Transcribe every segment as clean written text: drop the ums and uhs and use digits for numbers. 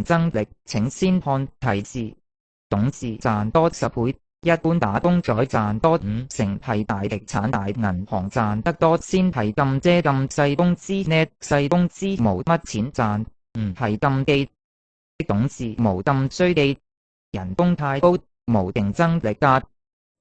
競爭力，請先看提示。董事賺多10倍，一般打工仔賺多5成，係大地產大銀行賺得多先係咁啫，咁細公司呢？細公司冇乜錢賺，唔係咁記。董事冇咁衰記，人工太高，冇競爭力㗎。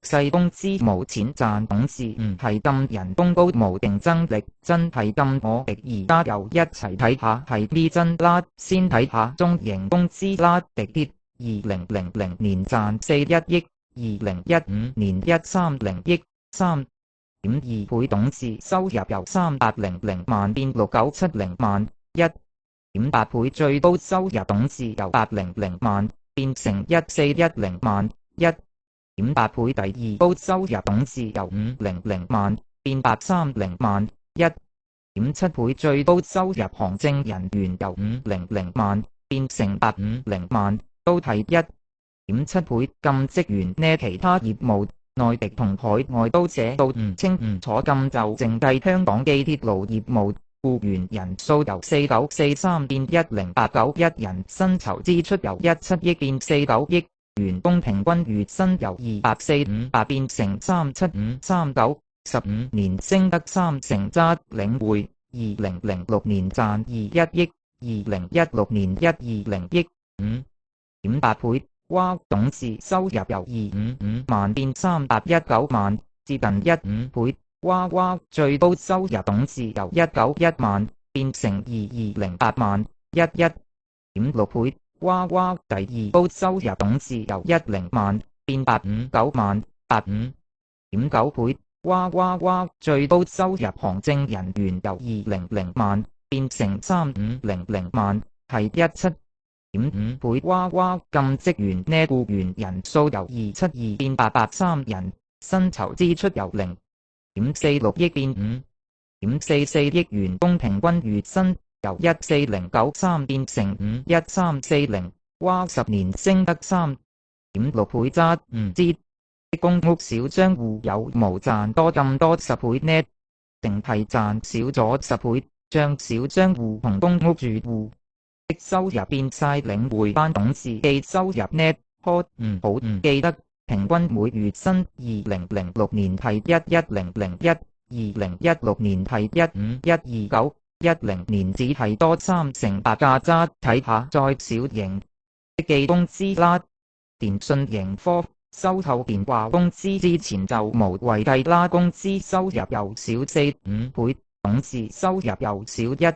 細公司冇錢賺，董事唔係咁人工高，冇競爭力，真係咁。我哋而家又一齊睇下係咪真啦，先睇下中型公司啦。地鐵2000年賺41億，2015年130億，3.2倍。董事收入由300萬變6970萬，1.8倍。最高收入董事由800萬變成1410萬，1.8倍。第二高收入董事由500萬變830萬，1.7倍。最高收入行政人員由500萬變成850萬，都係1.7倍。咁職員呢？其他業務內地同海外都寫到唔清唔楚，咁就淨計香港機鐵路業務，僱員人數由4943變10891人，薪酬支出由17億變49億，員工平均月薪由248變成37539， 15年升得3成。渣領匯2006年賺21億，2016年120億，5.8倍。哇！董事收入由255萬變319萬，接近15倍。哇！最高收入董事由191萬變成2208萬，11.6倍。哇！第二高收入董事由10萬變859萬，8.5.9倍。哇！最高收入行政人員由200萬變成3500萬，係17.5倍。哇！咁職員呢？僱員人數由272變803人，薪酬支出由0.46億變5.44億，員工平均月薪由14093變成51340，哇！10年升得3.6倍。咋唔知公屋小商戶有冇賺多咁多10倍呢？定係賺少咗10倍？將小商戶同公屋住戶的收入變晒領匯班董事嘅收入呢？好唔記得，平均每月薪2006年係11001，2016年係15129。10年只係多3成8價。渣睇下再小型嘅公司啦，電訊盈科、收購電話公司之前就無謂計啦，公司收入又少45倍，董事收入又少10倍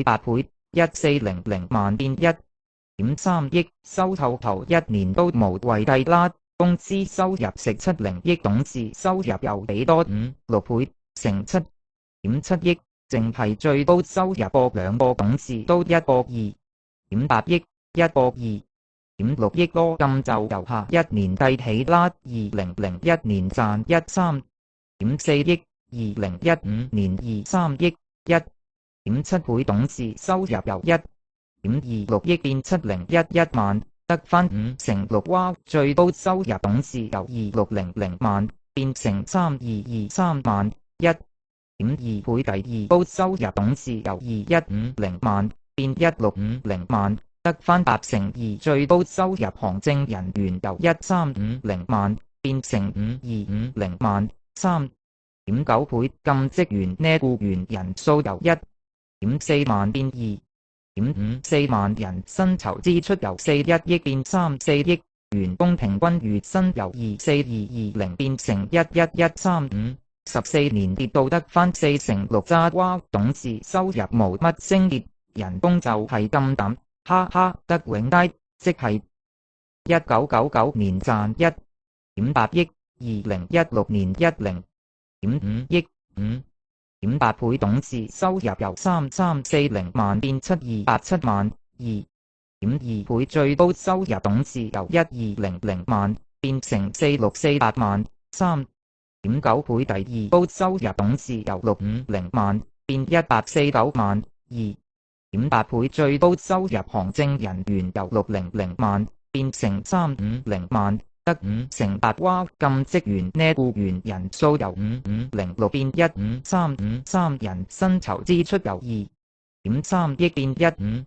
8倍，1400萬變1.3億，收購頭1年都無謂計啦，公司收入食70億，董事收入又俾多6倍，成7.7億。淨係最高收入過兩個董事都1個2.8億，1個2.6億多，咁就由下一年計起啦。2001年賺13.4億，2015年23億，1.7倍。董事收入由1.26億變7011萬，得返5成6。哇！最高收入董事由2600萬變成3223萬，1.2倍。第二高收入董事由2150萬變1650萬，得返8成2。最高收入行政人員由1350萬變成5250萬，3.9倍。咁職員呢？僱員人數由1.4萬變2.54萬人，薪酬支出由41億變34億，員工平均月薪由24220變成11135。14年跌到得返4成6。渣哇！董事收入冇乜升跌，人工就係咁抌，哈哈。德永佳即係1999年賺1.8億，2016年10.5億，5.8倍。董事收入由3340萬變7287萬，2.2倍。最高收入董事由1200萬變成4648萬，3.9倍。第二高收入董事由650萬變149萬，2.8倍。最高收入行政人員由600萬變成350萬，得5成8。哇！咁職員呢？僱員人數由5506變15353人，薪酬支出由2.3億變1.2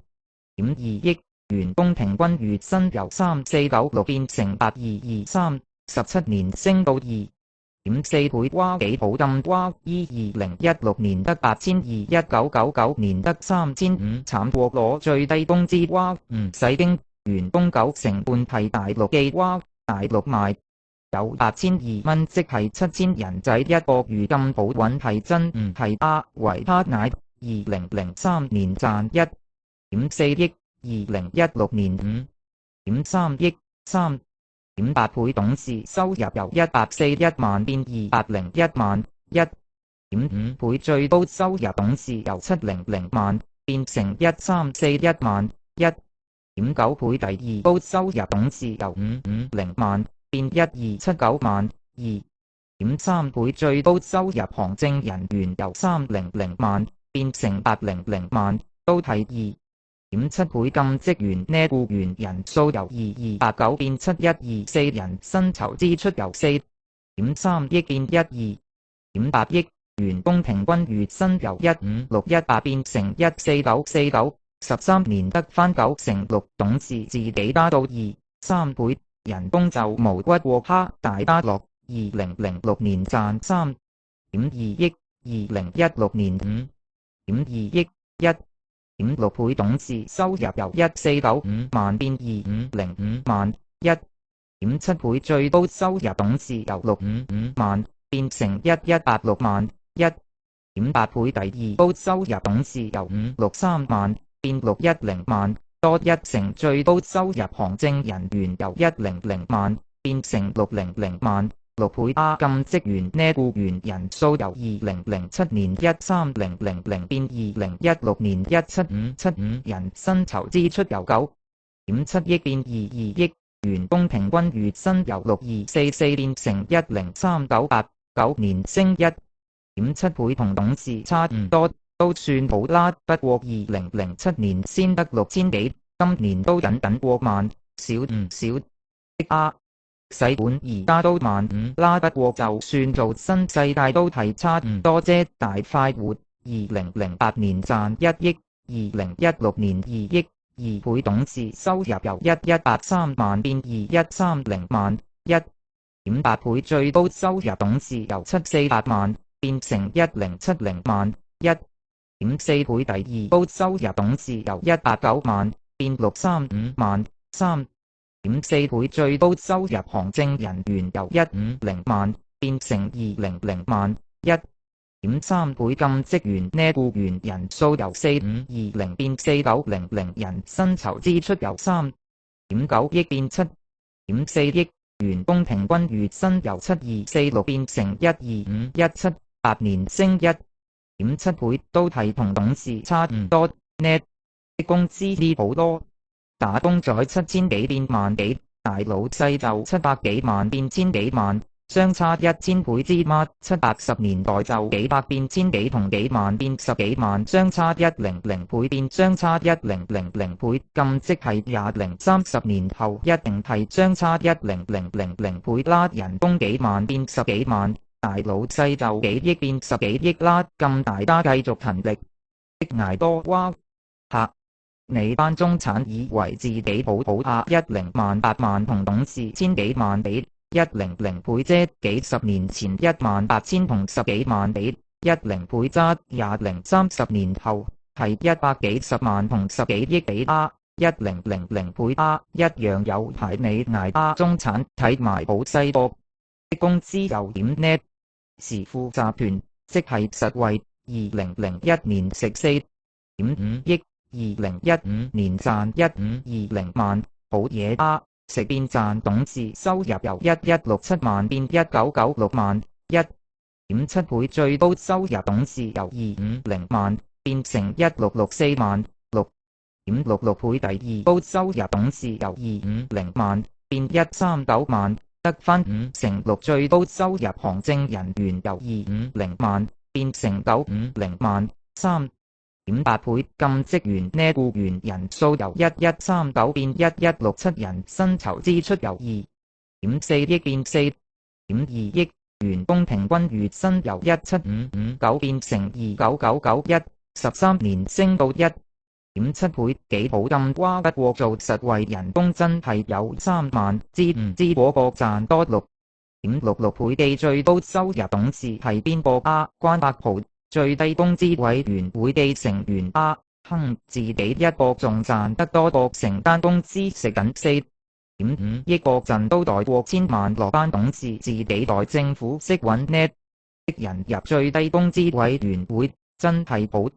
億，員工平均月薪由3496變成8223。17年升到2.4倍。瓜幾普金瓜依2016年得8200，1999年得3500，慘過攞最低工資瓜唔使經員工90%半係大陸寄瓜，大陸賣有8200蚊，即係7000人仔一個月咁好搵，係真唔係維他奶2003年賺1.4億，2016年5.3億，3.8倍。董事收入由141萬變201萬，1.5倍。最高收入董事由700萬變成1341萬，1.9倍。第二高收入董事由550萬變1279萬，2.3倍。最高收入行政人員由300萬變成800萬，都係2.7倍。咁職員呢，僱員人數由2289變7124人，薪酬支出由4.3億變12.8億，員工平均月薪由15618變成14949。13年得返96%，董事自己加到2.3倍，人工就無骨過蝦。大家樂2006年賺3.2億，2016年5.2億，1.6倍。董事收入由1495萬變2505萬，1.7倍。最高收入董事由655萬變成1186萬，1.8倍。第二高收入董事由563萬變610萬，多1成。最高收入行政人員由100萬變成600萬，6倍。咁職員呢，僱員人數由2007年13000變2016年17575人，薪酬支出由9.7億變22億，員工平均月薪由6244變成10398，9年升1.7倍，同董事差唔多，都算好啦。不過2007年先得6000幾，今年都僅過萬，少唔少洗碗而家都15000啦。不過就算做新世界都係差唔多啫。大快活2008年賺1億，2016年2億，2倍。董事收入由1183萬變2130萬，1.8倍。最高收入董事由748萬變成1070萬，1.4倍。第二高收入董事由189萬變635萬，3.4倍。最高收入行政人員由150萬變成200萬，1.3倍。咁職員呢，僱員人數由4520變4900人，薪酬支出由3.9億變7.4億，員工平均月薪由7246變成12517，8年升1.7倍，都係同董事差唔多。呢工資呢好多，打工仔7000幾變10000幾，大老細就700幾萬變1000幾萬，相差1000倍之嗎？780年代就幾百變1000幾，同幾萬變10幾萬，相差100倍變相差1000倍，咁即係2030年後一定係相差100倍啦。人工幾萬變10幾萬，大老細就幾億變10幾億啦。咁大家繼續勤力捱多哇吓！你班中產以為自己好100萬8萬同董事1000幾萬比100倍啫，幾十年前18000同10幾萬比10倍咋，2030年後係100幾十萬同10幾億比100倍一樣有排你捱。中產睇埋好細個工資又點呢？時富集團即係實惠，2001年食4.5億，2015年賺1520萬，好嘢食變賺。董事收入由1167萬變1996萬，1.7倍。最高收入董事由250萬變成1664萬，6.66倍。第二高收入董事由250萬變139萬，得返5%。最高收入行政人員由250萬變成950萬，3.8倍。咁職員呢，僱員人數由1139變1167人，薪酬支出由2.4億變4.2億，員工平均月薪由17559變成29991，13年升到7倍幾好咁瓜，不過做實惠人工真係有3萬，知唔知嗰個賺多6.66倍嘅最高收入董事係邊個啊？關伯豪，最低工資委員會嘅成員啊，哼，自己一個仲賺得多過成間公司食緊4.5億個陣都袋過千萬落班董事，自己袋政府識搵呢啲人入最低工資委員會，真係好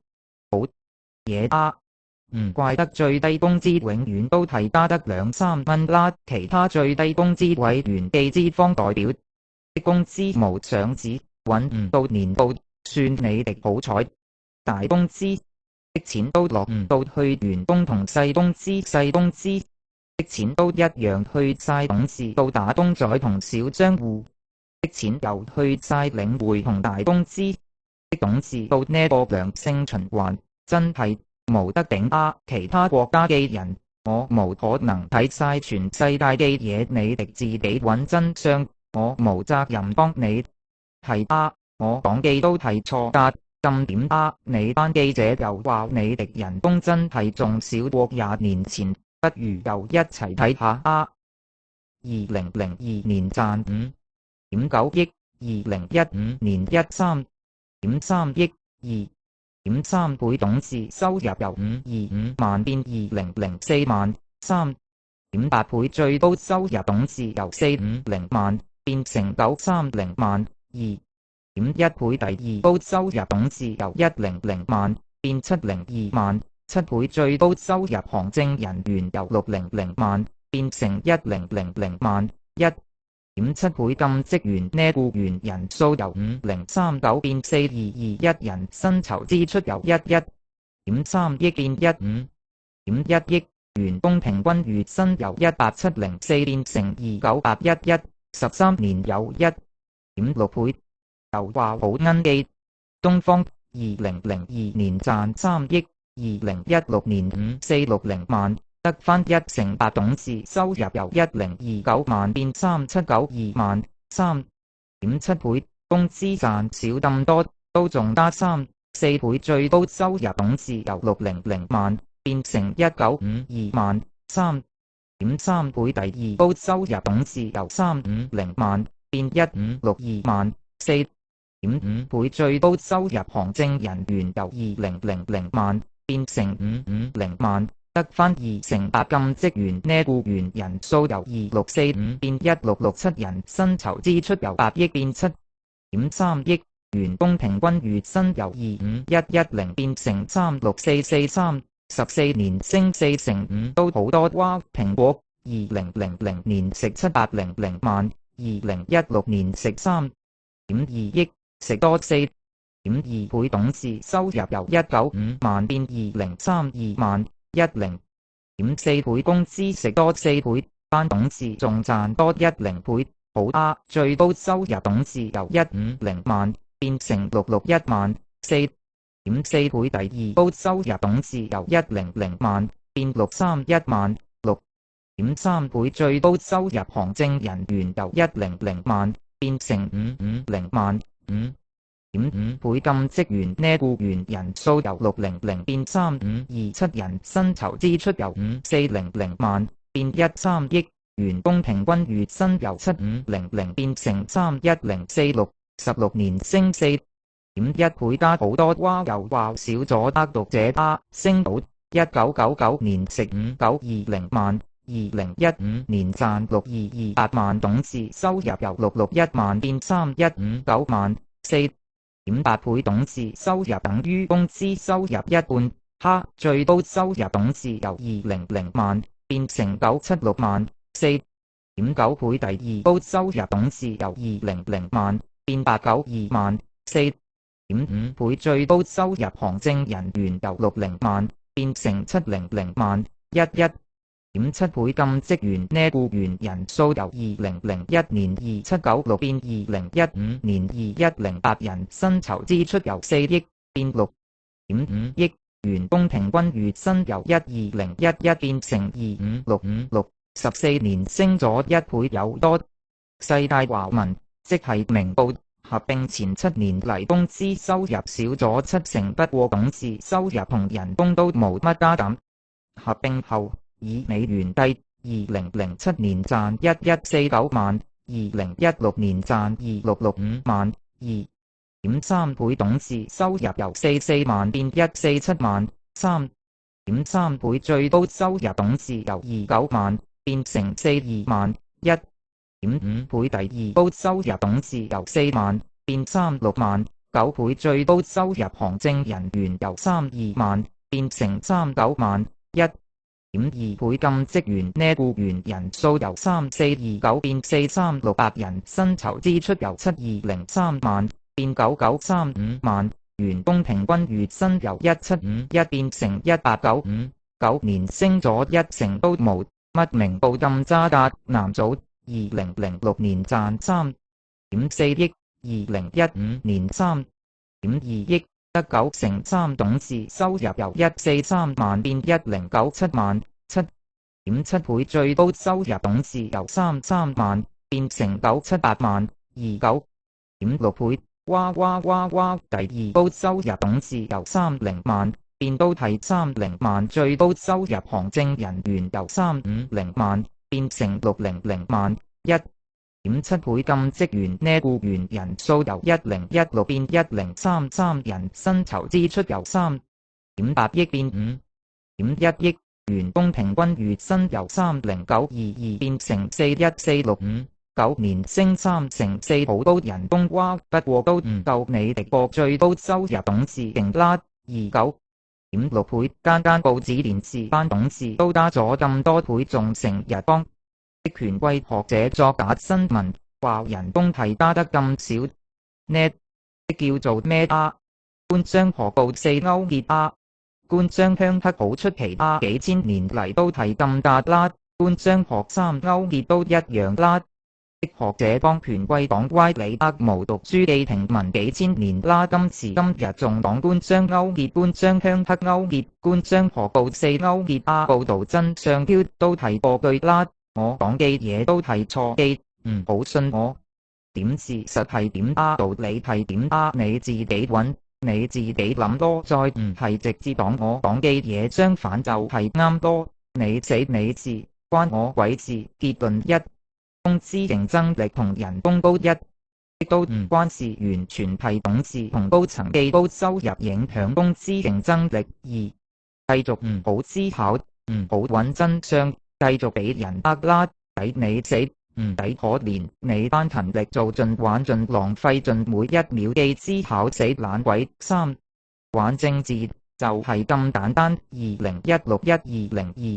嘢啊！唔怪得最低工資永遠都係加得2-3蚊啦，其他最低工資委員嘅資方代表的工資冇上指，搵唔到年報，算你哋好彩。大公司的錢都落唔到去員工，同細公司的錢都一樣去晒董事，到打工仔同小商戶的錢又去晒領匯同大公司的董事，到呢個良性循環真係冇得頂啊！其他國家嘅人，我冇可能睇晒全世界嘅嘢，你哋自己搵真相，我冇責任幫你係啊！我講嘅都係錯㗎，咁點啊？你班記者又話你哋人工真係仲少過20年前，不如又一齊睇下啊！2002年賺5.9億，2015年13.3億，2.3倍董事收入由525萬變2004萬，3.8倍最高收入董事由450萬變成930萬，2.1倍第二高收入董事由100萬變702萬，7倍最高收入行政人員由600萬變成1000萬，1.7倍咁職員呢，僱員人數由5039變4221人，薪酬支出由11.3億變15.1億，員工平均月薪由18704變成2911， 13年有1.6倍。又話好奀嘅東方，2002年賺3億，2016年5460萬，得返1成8，董事收入由1029萬變3792萬，3.7倍，工資賺少咁多，都仲加3-4倍，最高收入董事由600萬變成1952萬，3.3倍，第二高收入董事由350萬變1562萬，4.5倍，最高收入行政人員由2000萬變成550萬，得返2成8咁職員呢，僱員人數由2645變1667人，薪酬支出由8億變7.3億，員工平均月薪由25110變成36443， 14年升4成5，都好多哇！蘋果2000年食700萬，2016年食3.2億，食多4.2倍，董事收入由195萬變2032萬，10.4倍，工資食多4倍，班董事仲賺多10倍，好啊！最高收入董事由150萬變成661萬，4.4倍，第二高收入董事由100萬變631萬，6.3倍，最高收入行政人員由100萬變成550萬，5.5倍咁職員呢，僱員人數由600變3527人，薪酬支出由5400萬變13億，員工平均月薪由7500變成31046， 16年升4.1倍，加好多哇！又話少咗得讀者啊，升到1999年食5920萬，2015年賺6228萬，董事收入由661萬變3159萬，4.8倍，董事收入等於工資收入一半，哈！最高收入董事由200萬變成976萬，4.9倍，第二高收入董事由200萬變892萬，4.5倍，最高收入行政人員由60萬變成700萬，11.7倍咁職員呢，僱員人數由2001年2796變2015年2108人，薪酬支出由4億變6.5億，員工平均月薪由12011變成25656， 14年升咗1倍有多。世界華文即係明報合併前7年嚟工資收入少咗70%，不過董事收入同人工都冇乜加減。合併後以美元計，2007年賺1149萬，2016年賺2665萬，2.3倍。董事收入由44萬變147萬，3.3倍。最高收入董事由29萬變成42萬，1.5倍。第二高收入董事由4萬變36萬，9倍。最高收入行政人員由32萬變成39萬，1.2倍。禁職員呢，僱員人數由3429變4368人，薪酬支出由7203萬變9935萬，員工平均月薪由1751變成1895，9年升咗1成都冇乜明報咁渣㗎。藍組2006年賺3.4億，2015年3.2億，得9成3。董事收入由143萬變1097萬，7.7倍。最高收入董事由33萬變成978萬，9.6倍。哇！第二高收入董事由30萬變都係30萬，最高收入行政人員由350萬變成600萬，1.7倍。禁職員呢，僱員人數由1016變1033人，薪酬支出由3.8億變5.1億，員工平均月薪由30922變成41465，9年升3成4，好高人工。哇！不過都唔夠你哋個最高收入董事勁啦，29.6倍。間報紙電視班董事都加咗咁多倍，仲成日幫啲權貴學者作假新聞，話人工係加得咁少呢？叫做咩啊？官商學報4勾結啊？官商鄉黑好出奇啊！幾千年嚟都係咁價啦，官商學3勾結都一樣啦。學者幫權貴講歪理，無讀書記停文幾千年啦，今時今日仲講官商勾結、官商鄉黑勾結、官商學報4勾結啊！報道真相標都係過句啦，我講嘅嘢都係錯嘅，唔好信我。點事實係點啊？道理係點啊？你自己揾，你自己諗多，再唔係直接講我講嘅嘢相反就係啱多。你死你事，關我鬼事。結論1，工資競爭力同人工高亦都唔關事，完全係董事同高層嘅高收入影響工資競爭力。2，繼續唔好思考，唔好揾真相，繼續俾人呃啦，抵你死，唔抵可憐。你班勤力做盡玩盡浪費盡每一秒嘅思考，死懶鬼。3，玩政治就係咁簡單。2016-2002